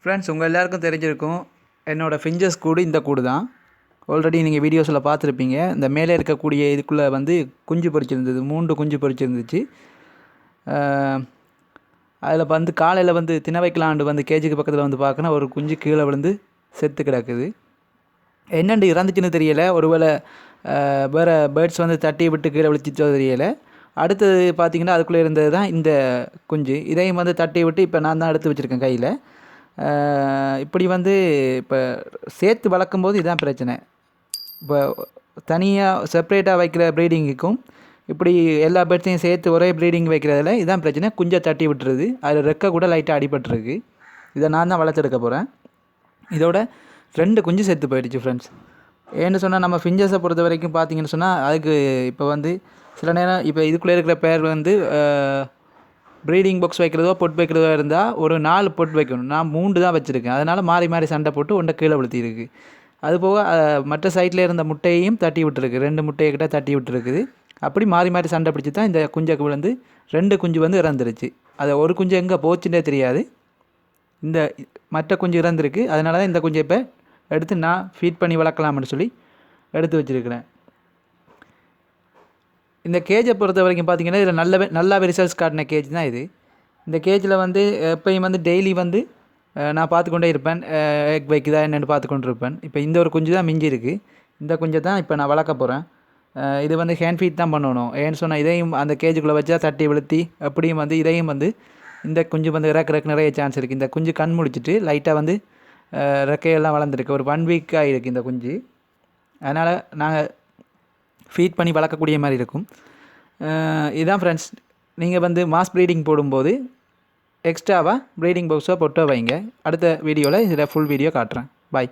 Friends, உங்கள் எல்லாருக்கும் தெரிஞ்சிருக்கும் என்னோடய ஃபிஞ்சஸ் கூடு இந்த கூடு தான். ஆல்ரெடி நீங்கள் வீடியோஸில் பார்த்துருப்பீங்க. இந்த மேலே இருக்கக்கூடிய இதுக்குள்ளே வந்து குஞ்சு பொரிச்சிருந்தது, 3 குஞ்சு பொரிச்சிருந்துச்சு. அதில் வந்து காலையில் வந்து தின வைக்கலாண்டு வந்து கேஜுக்கு பக்கத்தில் வந்து பார்க்கணும், ஒரு குஞ்சு கீழே விழுந்து செத்து கிடக்குது. என்னென்று இறந்துச்சுன்னு தெரியலை. ஒருவேளை வேறு பேர்ட்ஸ் வந்து தட்டி விட்டு கீழே விழிச்சிச்சோ தெரியலை. அடுத்தது பார்த்திங்கன்னா அதுக்குள்ளே இருந்தது தான் இந்த குஞ்சு. இதையும் வந்து தட்டி விட்டு இப்போ நான் தான் எடுத்து வச்சுருக்கேன் கையில். இப்படி வந்து இப்போ சேர்த்து வளர்க்கும்போது இதுதான் பிரச்சனை. இப்போ தனியாக செப்ரேட்டாக வைக்கிற ப்ரீடிங்குக்கும் இப்படி எல்லா பேர்ட்ஸையும் சேர்த்து ஒரே ப்ரீடிங் வைக்கிறதில் இதுதான் பிரச்சனை. குஞ்சை தட்டி விட்டுருது, அதில் ரெக்கை கூட லைட்டாக அடிபட்டுருக்கு. இதை நான் தான் வளர்த்தெடுக்க போகிறேன். இதோட 2 குஞ்சு செத்து போயிடுச்சு ஃப்ரெண்ட்ஸ். ஏன்னு சொன்னால் நம்ம ஃபிஞ்சஸை பொறுத்த வரைக்கும் பார்த்திங்கன்னு சொன்னால் அதுக்கு இப்போ வந்து சில நேரம் இப்போ இதுக்குள்ளே இருக்கிற பேர் வந்து ப்ரீடிங் பாக்ஸ் வைக்கிறதோ பொட் வைக்கிறதோ இருந்தால் ஒரு 4 பொட் வைக்கணும். நான் 3 தான் வச்சுருக்கேன். அதனால் மாறி மாறி சண்டை போட்டு ஒன்றை கீழே விழுத்திருக்கு. அதுபோக மற்ற சைட்டில் இருந்த முட்டையையும் தட்டி விட்டுருக்கு. 2 முட்டையை கிட்ட தட்டி விட்டுருக்குது. அப்படி மாறி மாறி சண்டை பிடிச்சி தான் இந்த குஞ்சுக்கு விழுந்து 2 குஞ்சு வந்து இறந்துருச்சு. அதை ஒரு குஞ்சு எங்கே போச்சுன்னே தெரியாது. இந்த மற்ற குஞ்சு இறந்துருக்கு. அதனால தான் இந்த குஞ்சை இப்போ எடுத்து நான் ஃபீட் பண்ணி வளர்க்கலாம்னு சொல்லி எடுத்து வச்சுருக்கிறேன். இந்த கேஜை பொறுத்த வரைக்கும் பார்த்திங்கன்னா இதில் நல்லாவே ரிசல்ட்ஸ் காட்டின கேஜ் தான் இது. இந்த கேஜில் வந்து எப்பயும் வந்து டெய்லி வந்து நான் பார்த்துக்கொண்டே இருப்பேன். எக் வைக்குதா என்னென்னு பார்த்துக்கொண்டு இருப்பேன். இப்போ இந்த ஒரு குஞ்சு தான் மிஞ்சி இருக்குது. இந்த குஞ்சை தான் இப்போ நான் வளர்க்க போகிறேன். இது வந்து ஹேண்ட் ஃபீட் தான் பண்ணணும். ஏன்னு சொன்னால் இதையும் அந்த கேஜுக்குள்ளே வச்சா தட்டி விழுத்தி அப்படியும் வந்து இதையும் வந்து இந்த குஞ்சு வந்து இறக்குறக்கு நிறைய சான்ஸ் இருக்குது. இந்த குஞ்சு கண் முடிச்சுட்டு லைட்டாக வந்து ரெக்கையெல்லாம் வளர்ந்துருக்கு. ஒரு 1 வீக் ஆகிருக்கு இந்த குஞ்சு. அதனால் நாங்கள் ஃபீட் பண்ணி வளர்க்கக்கூடிய மாதிரி இருக்கும். இதுதான் ஃப்ரெண்ட்ஸ். நீங்கள் வந்து மாஸ் ப்ரீடிங் போடும்போது எக்ஸ்ட்ராவாக ப்ரீடிங் பாக்ஸோ பொட்டோ வைங்க. அடுத்த வீடியோவில் இதில் ஃபுல் வீடியோ காட்டுறேன். பாய்.